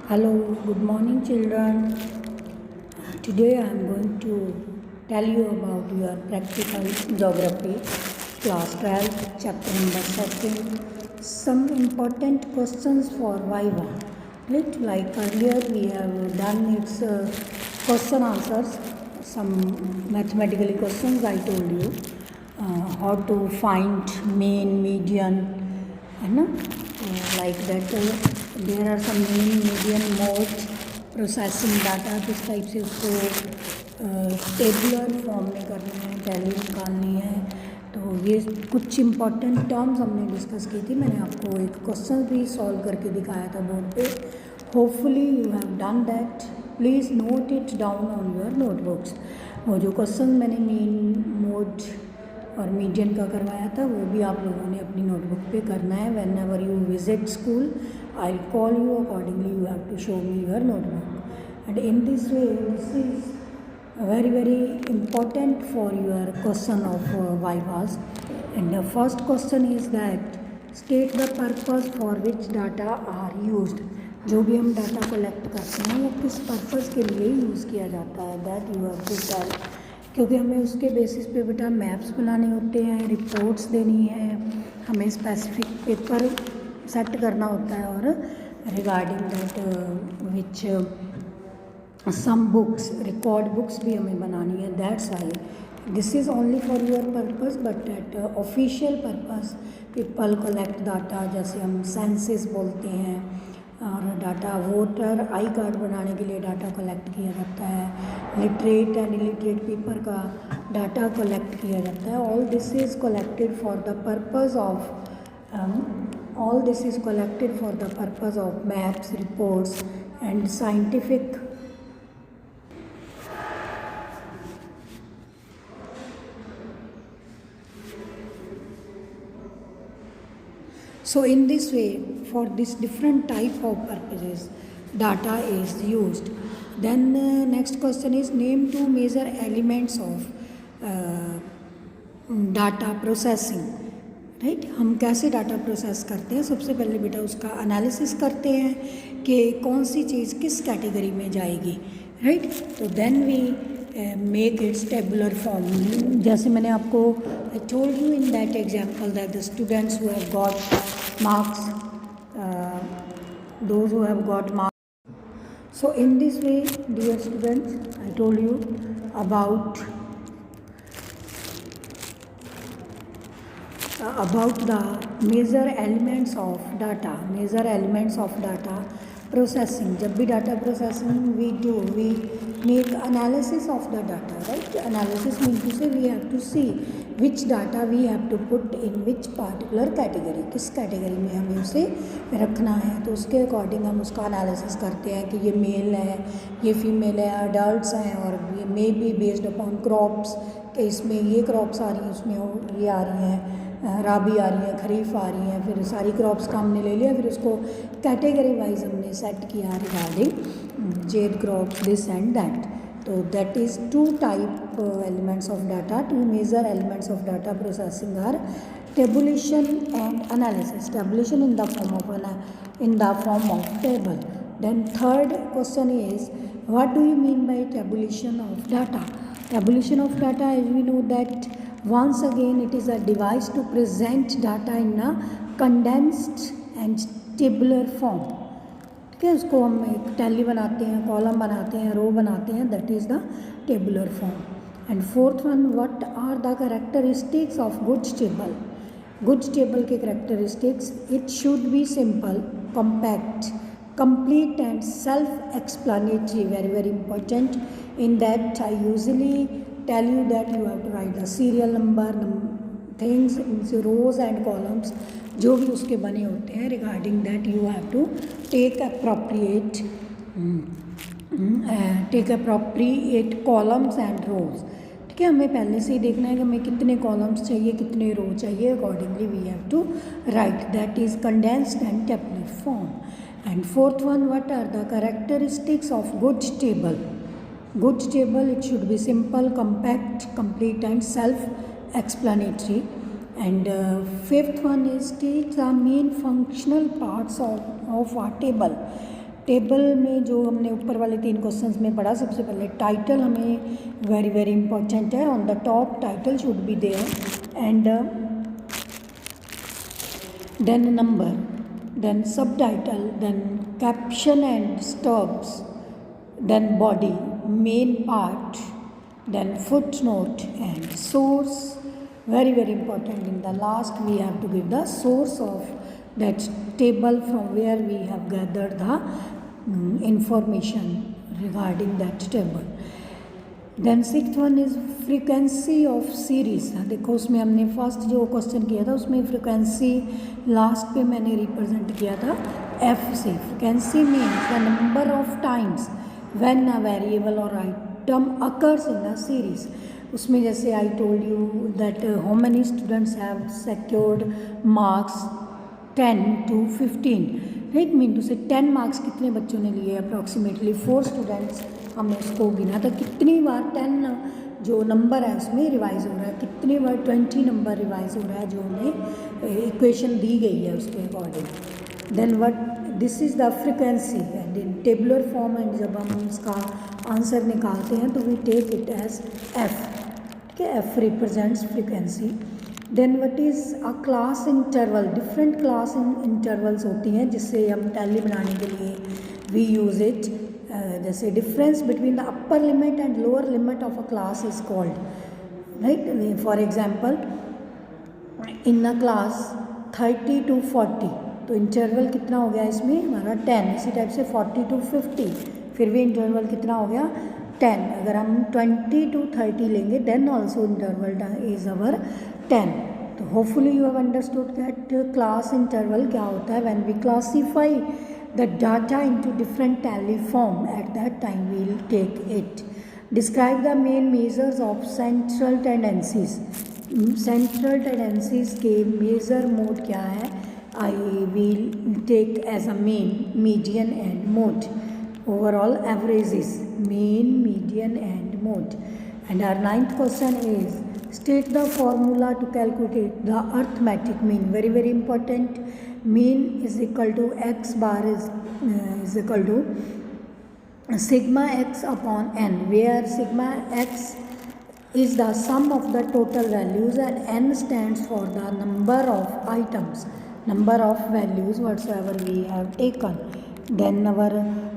Hello, good morning, children. Today I am going to tell you about your practical geography, class 12, chapter number 2. Some important questions for Viva. Right? Like earlier, we have done its question answers, some mathematically questions I told you, how to find mean, median, like that. There are some mean, median, mode, processing data किस type से उसको tabular form में करना है, value निकालनी है। तो ये कुछ इम्पॉर्टेंट टर्म्स हमने डिस्कस की थी। मैंने आपको एक क्वेश्चन भी सॉल्व करके दिखाया था बोर्ड पे। Hopefully you have done that. Please note it down on your notebooks. वो जो क्वेश्चन मैंने मीन, मोड और मीडियन का करवाया था वो भी आप लोगों ने अपनी नोटबुक पे करना है। Whenever you visit school I will call you, accordingly you have to show me your notebook. And in this way this is very important for your question of Vivas. And the first question is that state the purpose for which data are used. जो भी हम data collect करते हैं वो किस purpose के लिए use किया जाता है, that you have to tell. क्योंकि हमें उसके बेसिस पे बेटा मैप्स बनाने होते हैं, रिपोर्ट्स देनी है, हमें स्पेसिफिक पेपर सेट करना होता है और regarding that which some books, record books भी हमें बनानी है। That's why this is only for your purpose, but at official purpose people collect data. जैसे हम सेंसस बोलते हैं और डाटा, वोटर आई कार्ड बनाने के लिए डाटा कलेक्ट किया जाता है, लिटरेट एंड इलिटरेट पीपल का डाटा कलेक्ट किया जाता है। All this is collected for the purpose of maps, reports and scientific. So in this way, for this different type of purposes, data is used. Then next question is name two major elements of data processing. Right, हम कैसे data process करते हैं? सबसे पहले बेटा उसका analysis करते हैं कि कौन सी चीज़ किस कैटेगरी में जाएगी। राइट, तो then we make its tabular form. जैसे मैंने आपको I told you in that example that the students who have got marks, those who have got marks. So in this way, dear students, I told you about the major elements of data processing. जब भी data processing we make analysis of the data, right? Analysis means to say we have to see which data we have to put in which particular category, किस category में हमें उसे रखना है। तो उसके अकॉर्डिंग हम उसका एनालिसिस करते हैं कि ये मेल है, ये फीमेल है, अडल्ट्स हैं, और ये may be based upon crops कि इसमें ये क्रॉप्स आ रही हैं, उसमें ये आ रही हैं, राबी आ रही है, खरीफ आ रही है। फिर सारी क्रॉप्स का हमने ले लिया, फिर उसको कैटेगरी वाइज हमने सेट किया regarding the crops, this and that. तो that is two type elements of data. Two major elements of data processing are tabulation and analysis. Tabulation in the form of table. Then third question is, what do you mean by tabulation of data? Tabulation of data, as we know that once again it is a device to present data in a condensed and tabular form. ठीक है, उसको हम एक tally बनाते हैं, column बनाते हैं, row बनाते हैं, that is the tabular form. And fourth one, what are the characteristics of goods table? Goods table के characteristics, it should be simple, compact, complete and self-explanatory. Very important. In that I usually tell you that you have to write the serial number, things in rows and columns जो भी उसके बने होते हैं। Regarding that you have to take appropriate columns and rows. ठीक है, हमें पहले से ही देखना है कि हमें कितने कॉलम्स चाहिए, कितने रो चाहिए, accordingly we have to write, that is condensed and tabular form. And fourth one, what are the characteristics of goods table? Goods table, it should be simple, compact, complete and self-explanatory. And fifth one is state the main functional parts of a table. Table में जो हमने ऊपर वाले 3 questions में पढ़ा, सबसे पहले title हमें वेरी वेरी इंपॉर्टेंट है. On the top title should be there and then number, then subtitle, then caption and stops, then body, main part, then footnote and source. Very very important. In the last we have to give the source of that table from where we have gathered the information regarding that table. Then sixth one is frequency of series. देखो उसमें हमने first जो question किया था उसमें frequency last पे मैंने represent किया था एफ से. Frequency means the number of times when a variable or item occurs in the series. उसमें जैसे I told you that how many students have secured marks 10 to 15, right. Mean to say 10 marks कितने बच्चों ने लिए? Approximately 4 students. हमने उसको गिना था कितनी बार 10 जो नंबर है उसमें रिवाइज़ हो रहा है, कितनी बार 20 नंबर रिवाइज़ हो रहा है जो हमें इक्वेशन दी गई है उसके according. Then what this is the frequency and in tabular form. And जब हम उसका आंसर निकालते हैं तो we take it as F. ठीक है, F represents frequency. Then what is a class interval. Different class intervals होती हैं जिससे हम टैली बनाने के लिए वी यूज़ इट. जैसे difference between the upper limit and lower limit of a class is called, right. For example in a class 30 to 40, तो interval कितना हो गया इसमें हमारा 10. इसी टाइप से 40 to 50 फिर भी इंटरवल कितना हो गया 10. अगर हम 20 to 30 लेंगे then also interval is our 10. तो hopefully you have understood that class interval क्या होता है. When we classify the data into different tally form, at that time we will take it. Describe the main measures of central tendencies. Central tendencies के measure mode क्या है? I will take as a mean, median and mode. Overall averages, mean, median and mode. And our 9th question is state the formula to calculate the arithmetic mean. Very very important. Mean is equal to x bar is equal to sigma x upon n, where sigma x is the sum of the total values and n stands for the number of items, number of values whatsoever we have taken. Then our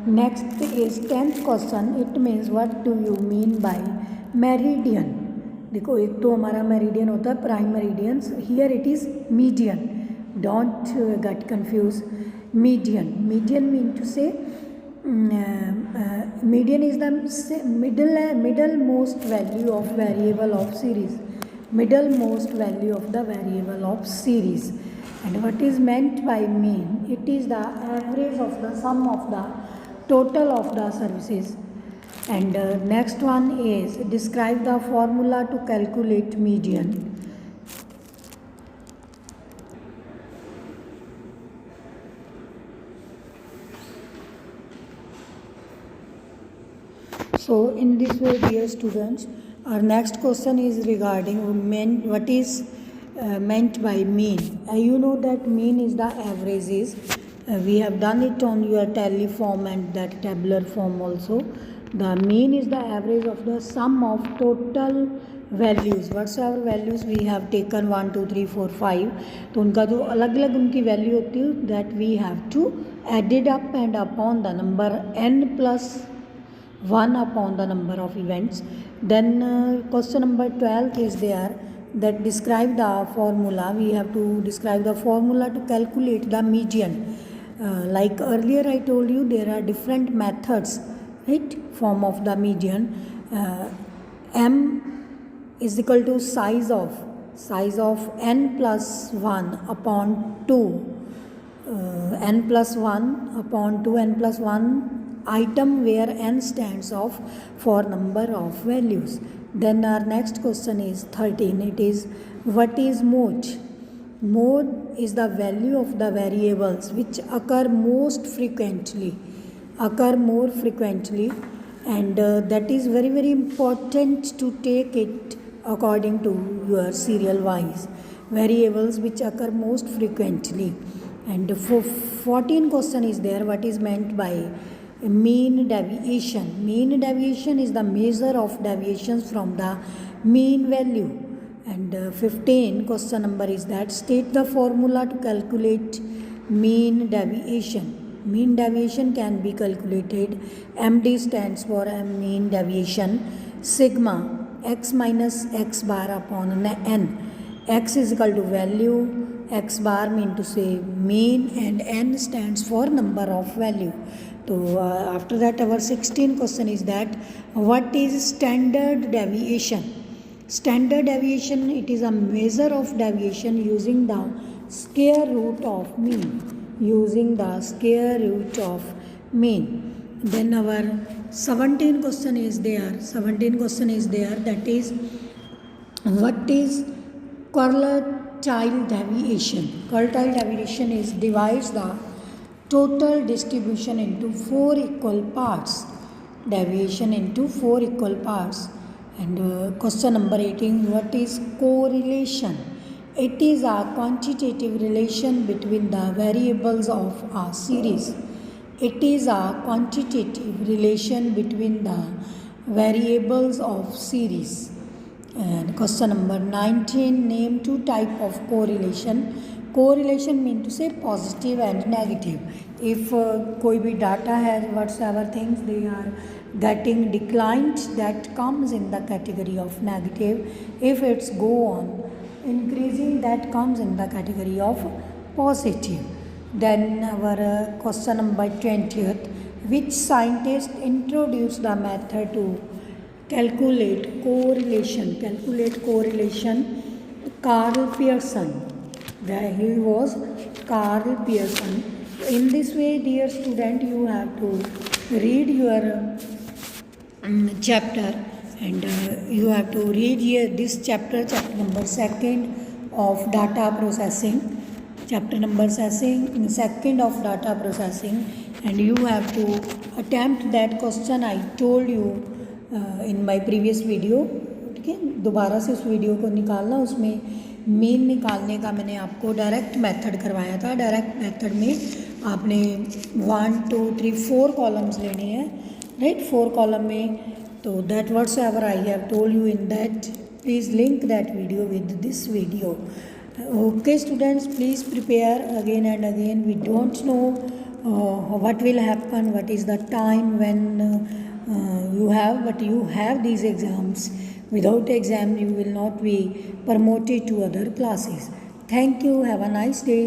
next is 10th question. It means what do you mean by meridian. देखो एक तो हमारा meridian होता है prime meridians, here it is median. Don't get confused. Median mean to say median is the middlemost value of variable of series. Middlemost value of the variable of series. And what is meant by mean? It is the average of the sum of the total of the services. And next one is describe the formula to calculate median. So in this way, dear students, our next question is regarding what is meant by mean. You know that mean is the averages. We have done it on your tally form and that tabular form also. The mean is the average of the sum of total values, whatsoever values we have taken 1 2 3 4 5. तो उनका जो अलग अलग उनकी value होती है that we have to add it up and upon the number n plus 1 upon the number of events. Then question number 12 is there that describe the formula. We have to describe the formula to calculate the median. Like earlier I told you there are different methods, right? Form of the median. M is equal to size of n plus 1 upon 2. N plus 1 upon 2 n plus 1 item where n stands off for number of values. Then our next question is 13. It is what is mode. Mode is the value of the variables which occur more frequently, and that is very very important to take it according to your serial wise. Variables which occur most frequently. And for 14 question is there, what is meant by mean deviation. Mean deviation is the measure of deviations from the mean value. And 15 question number is that state the formula to calculate mean deviation. Mean deviation can be calculated. MD stands for mean deviation. Sigma x minus x bar upon n. X is equal to value, x bar mean to say mean, and n stands for number of value. So after that our 16 question is that what is standard deviation. Standard deviation, it is a measure of deviation using the square root of mean. Using the square root of mean. Then our 17 question is there. 17 question is there, that is what is quartile deviation. Quartile deviation is divides the total distribution into 4 equal parts. Deviation into 4 equal parts. And question number 18, what is correlation. It is a quantitative relation between the variables of a series. It is a quantitative relation between the variables of series. And question number 19, name two type of correlation. Correlation mean to say positive and negative. If कोई भी data has whatsoever things they are getting declined, that comes in the category of negative. If it's go on increasing, that comes in the category of positive. Then our question number 20th, which scientist introduced the method to calculate correlation. Calculate correlation. Carl Pearson. He was Carl Pearson. In this way, dear student, you have to read your chapter, and you have to read here this chapter number 2 of data processing. Chapter number 2 of data processing, and you have to attempt that question I told you in my previous video. ठीक है, दोबारा से उस video को निकालना. उसमें mean निकालने का मैंने आपको डायरेक्ट मेथड करवाया था. डायरेक्ट मेथड में आपने 1 2 3 4 कॉलम्स लेने हैं, राइट. 4 कॉलम में. तो that what's ever I have told you in that, please link that video with this video. Okay students, please prepare again and again. We don't know what will happen, what is the time when you have, but you have these exams. Without exam you will not be promoted to other classes. Thank you. Have a nice day.